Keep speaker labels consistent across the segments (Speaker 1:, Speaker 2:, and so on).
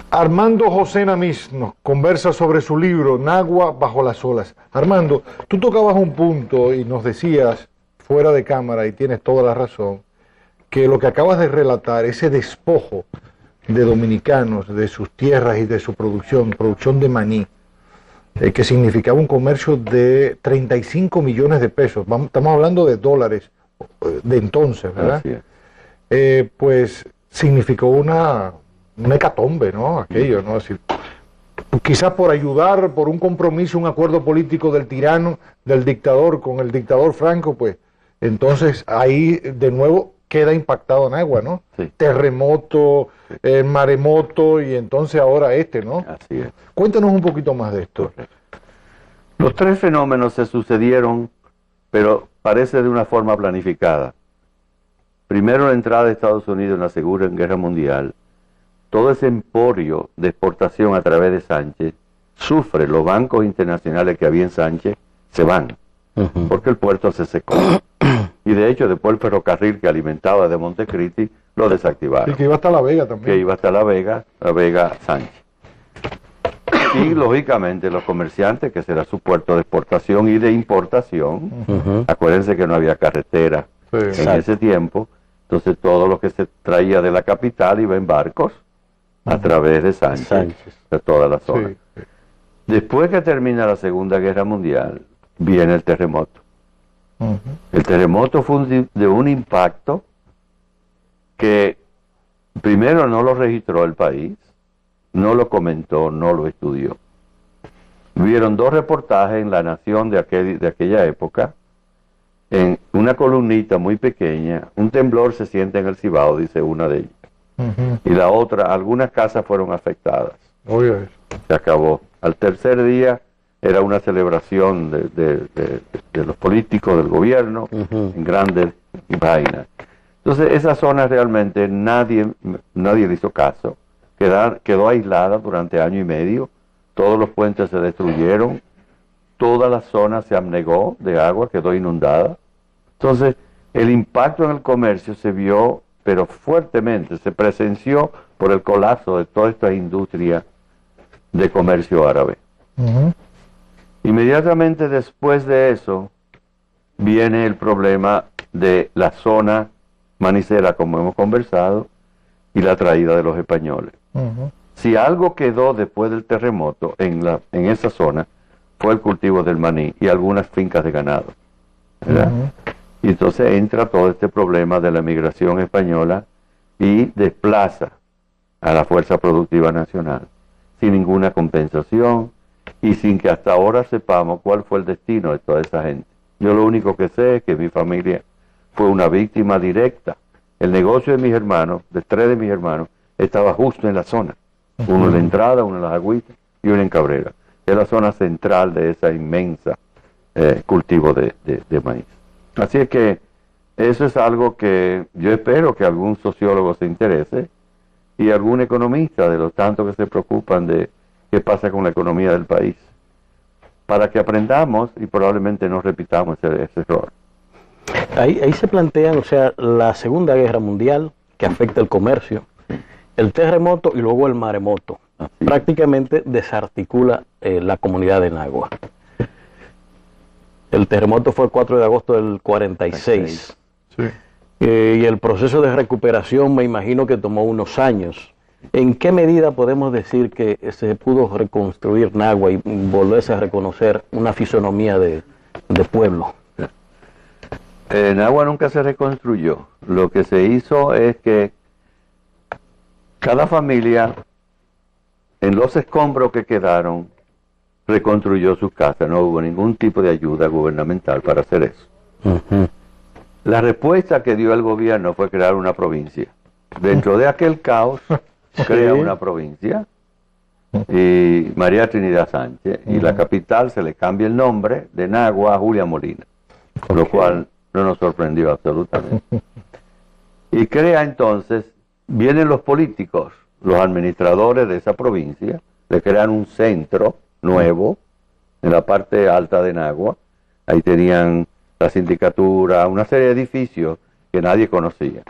Speaker 1: Armando José Namis nos conversa sobre su libro Nagua bajo las olas. Armando, tú tocabas un punto y nos decías, fuera de cámara, y tienes toda la razón, que lo que acabas de relatar, ese despojo de dominicanos, de sus tierras y de su producción de maní, que significaba un comercio de 35 millones de pesos, estamos hablando de dólares de entonces, ¿verdad?
Speaker 2: Así es.
Speaker 1: Pues significó una hecatombe, ¿no? Aquello, ¿no? Así, quizás por ayudar, por un compromiso, un acuerdo político del tirano, del dictador con el dictador Franco, pues entonces ahí de nuevo queda impactado Nagua, ¿no?
Speaker 2: Sí.
Speaker 1: Terremoto, maremoto y entonces ahora ¿no?
Speaker 2: Así es.
Speaker 1: Cuéntanos un poquito más de esto.
Speaker 2: Los tres fenómenos se sucedieron, pero parece de una forma planificada. Primero, la entrada de Estados Unidos en la Segunda Guerra Mundial. Todo ese emporio de exportación a través de Sánchez sufre. Los bancos internacionales que había en Sánchez se van, porque el puerto se secó. Y de hecho, después el ferrocarril que alimentaba de Montecristi lo desactivaron.
Speaker 1: Y que iba hasta La Vega también.
Speaker 2: Que iba hasta La Vega Sánchez. Y lógicamente los comerciantes, que será su puerto de exportación y de importación, acuérdense que no había carretera en ese tiempo, entonces todo lo que se traía de la capital iba en barcos a través de Sánchez, de toda la zona.
Speaker 1: Sí.
Speaker 2: Después que termina la Segunda Guerra Mundial, viene el terremoto. El terremoto fue de un impacto que primero no lo registró el país, no lo comentó, no lo estudió. Hubieron dos reportajes en La Nación de aquella época, en una columnita muy pequeña, un temblor se siente en el Cibao, dice una de ellas. Y la otra, algunas casas fueron afectadas. Se acabó. Al tercer día era una celebración de los políticos, del gobierno, en grandes vainas. Entonces esa zona realmente nadie le hizo caso. Quedó aislada durante año y medio, todos los puentes se destruyeron, toda la zona se abnegó de agua, quedó inundada. Entonces, el impacto en el comercio se vio, pero fuertemente, se presenció por el colapso de toda esta industria de comercio árabe. Inmediatamente después de eso, viene el problema de la zona manicera, como hemos conversado, y la traída de los españoles. Si algo quedó después del terremoto en esa zona, fue el cultivo del maní y algunas fincas de ganado, ¿verdad? Y entonces entra todo este problema de la migración española y desplaza a la fuerza productiva nacional, sin ninguna compensación y sin que hasta ahora sepamos cuál fue el destino de toda esa gente. Yo lo único que sé es que mi familia fue una víctima directa. El negocio de mis hermanos, de tres de mis hermanos, estaba justo en la zona. Uno en la entrada, uno en las agüitas y uno en Cabrera. Es la zona central de esa inmensa cultivo de maíz. Así es que eso es algo que yo espero que algún sociólogo se interese y algún economista de los tantos que se preocupan de qué pasa con la economía del país, para que aprendamos y probablemente no repitamos ese error.
Speaker 3: Ahí se plantean, o sea, la Segunda Guerra Mundial, que afecta el comercio, el terremoto y luego el maremoto. Prácticamente desarticula la comunidad de Nagua. El terremoto fue el 4 de agosto del 46. Y el proceso de recuperación me imagino que tomó unos años. ¿En qué medida podemos decir que se pudo reconstruir Nagua y volverse a reconocer una fisonomía de pueblo?
Speaker 2: Nagua nunca se reconstruyó. Lo que se hizo es que cada familia, en los escombros que quedaron, reconstruyó sus casas. No hubo ningún tipo de ayuda gubernamental para hacer eso. La respuesta que dio el gobierno fue crear una provincia. Dentro de aquel caos, crea una provincia, y María Trinidad Sánchez, y la capital se le cambia el nombre de Nagua a Julia Molina, con lo cual no nos sorprendió absolutamente. Y crea entonces, vienen los políticos, los administradores de esa provincia, le crean un centro nuevo en la parte alta de Nagua. Ahí tenían la sindicatura, una serie de edificios que nadie conocía.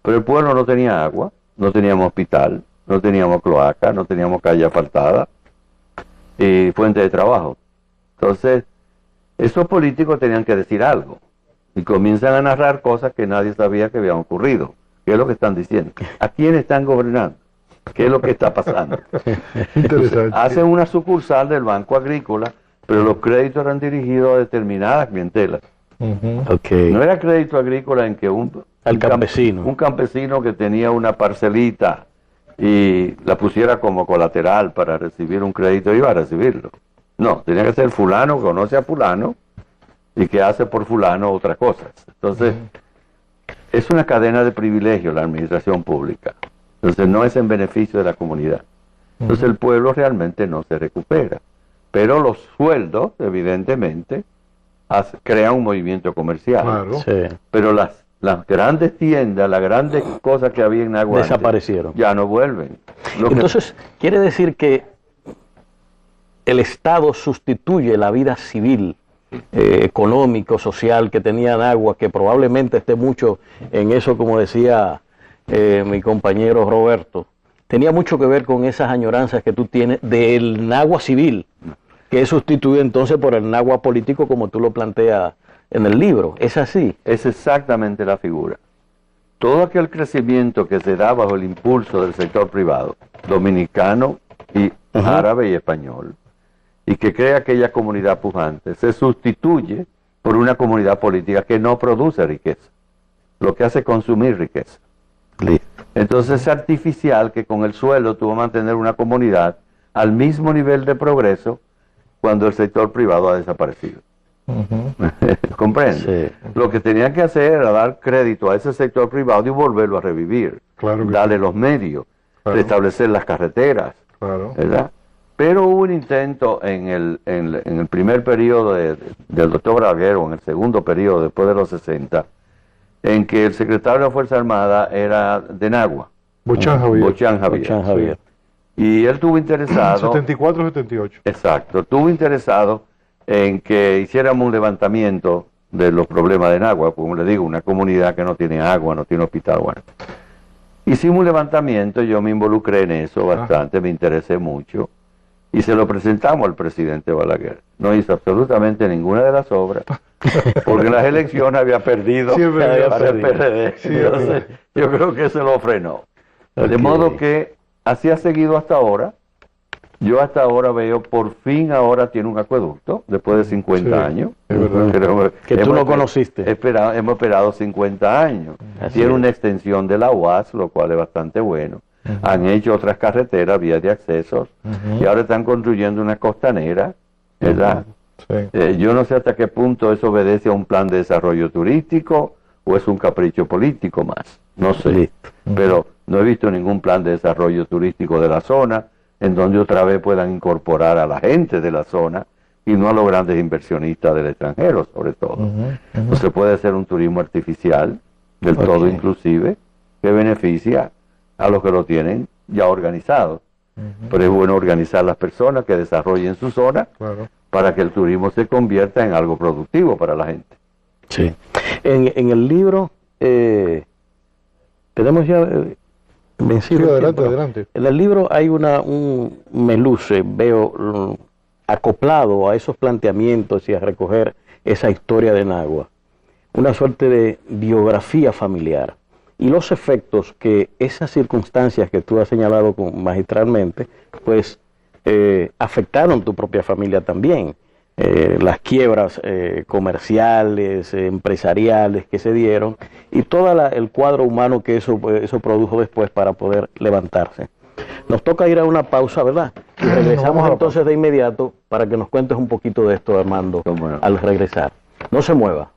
Speaker 2: Pero el pueblo no tenía agua, no teníamos hospital, no teníamos cloaca, no teníamos calle asfaltada y fuente de trabajo. Entonces, esos políticos tenían que decir algo y comienzan a narrar cosas que nadie sabía que habían ocurrido. ¿Qué es lo que están diciendo? ¿A quién están gobernando? ¿Qué es lo que está pasando?
Speaker 1: Interesante.
Speaker 2: Hacen una sucursal del Banco Agrícola, pero los créditos eran dirigidos a determinadas clientelas. No era crédito agrícola en que un campesino que tenía una parcelita y la pusiera como colateral para recibir un crédito iba a recibirlo. No, tenía que ser fulano, conoce a fulano y que hace por fulano otras cosas. Entonces, es una cadena de privilegios la administración pública. Entonces, no es en beneficio de la comunidad. Entonces, el pueblo realmente no se recupera. Pero los sueldos, evidentemente, crean un movimiento comercial.
Speaker 1: Claro.
Speaker 3: Sí.
Speaker 2: Pero las grandes tiendas, las grandes cosas que había en Nagua
Speaker 3: desaparecieron.
Speaker 2: Ya no vuelven.
Speaker 3: Entonces, quiere decir que el Estado sustituye la vida civil, económico, social que tenía Nagua, que probablemente esté mucho en eso, como decía mi compañero Roberto, tenía mucho que ver con esas añoranzas que tú tienes del Nagua civil, que es sustituido entonces por el Nagua político, como tú lo planteas en el libro. ¿Es así?
Speaker 2: Es exactamente la figura. Todo aquel crecimiento que se da bajo el impulso del sector privado, dominicano y árabe y español, y que crea aquella comunidad pujante, se sustituye por una comunidad política que no produce riqueza, lo que hace es consumir riqueza. Entonces es artificial que con el sueldo tú vas a mantener una comunidad al mismo nivel de progreso cuando el sector privado ha desaparecido. ¿Comprende?
Speaker 3: Sí.
Speaker 2: Lo que tenían que hacer era dar crédito a ese sector privado y volverlo a revivir.
Speaker 1: Claro que
Speaker 2: darle
Speaker 1: sí.
Speaker 2: los medios,
Speaker 1: Claro.
Speaker 2: restablecer las carreteras,
Speaker 1: Claro.
Speaker 2: ¿verdad? Pero hubo un intento en el primer periodo del doctor Balaguer, o en el segundo periodo después de los 60, en que el secretario de la Fuerza Armada era de Nagua,
Speaker 1: Bochán Javier.
Speaker 2: Bochán Javier.
Speaker 3: Bochán Javier.
Speaker 2: Y él estuvo interesado,
Speaker 1: 74-78.
Speaker 2: exacto, estuvo interesado en que hiciéramos un levantamiento de los problemas de Nagua, como le digo, una comunidad que no tiene agua, no tiene hospital. Bueno, hicimos un levantamiento, yo me involucré en eso bastante, me interesé mucho, y se lo presentamos al presidente Balaguer. No hizo absolutamente ninguna de las obras, porque en las elecciones había perdido
Speaker 1: Sí, es verdad.
Speaker 2: para el PRD.
Speaker 1: Sí, es
Speaker 2: Entonces,
Speaker 1: verdad.
Speaker 2: yo creo que se lo frenó. De
Speaker 3: Ok.
Speaker 2: modo que así ha seguido hasta ahora. Yo hasta ahora veo, por fin ahora tiene un acueducto, después de 50
Speaker 1: Sí,
Speaker 2: años.
Speaker 1: es verdad.
Speaker 2: Creo
Speaker 3: Que tú
Speaker 2: hemos
Speaker 3: no conociste.
Speaker 2: hemos esperado 50 años.
Speaker 3: Así
Speaker 2: Tiene
Speaker 3: es.
Speaker 2: una extensión de la UAS, lo cual es bastante bueno. Han hecho otras carreteras, vías de accesos, y ahora están construyendo una costanera, ¿verdad?
Speaker 1: Sí.
Speaker 2: Yo no sé hasta qué punto eso obedece a un plan de desarrollo turístico o es un capricho político más, no sé.
Speaker 3: Listo.
Speaker 2: Pero no he visto ningún plan de desarrollo turístico de la zona en donde otra vez puedan incorporar a la gente de la zona y no a los grandes inversionistas del extranjero, sobre todo. No se puede hacer un turismo artificial, del todo inclusive, que beneficia a los que lo tienen ya organizado. Pero es bueno organizar las personas que desarrollen su zona
Speaker 1: Claro.
Speaker 2: para que el turismo se convierta en algo productivo para la gente.
Speaker 3: Sí. En el libro, tenemos ya vencido.
Speaker 1: Sí,
Speaker 3: el
Speaker 1: adelante,
Speaker 3: tiempo, ¿no?
Speaker 1: adelante.
Speaker 3: En el libro hay me luce, veo acoplado a esos planteamientos y a recoger esa historia de Nagua, una suerte de biografía familiar y los efectos que esas circunstancias que tú has señalado magistralmente, pues afectaron tu propia familia también. Las quiebras comerciales, empresariales que se dieron y todo el cuadro humano que eso produjo después para poder levantarse. Nos toca ir a una pausa, ¿verdad? Y regresamos entonces de inmediato para que nos cuentes un poquito de esto, Armando,
Speaker 2: Cómo no.
Speaker 3: al regresar. No se mueva.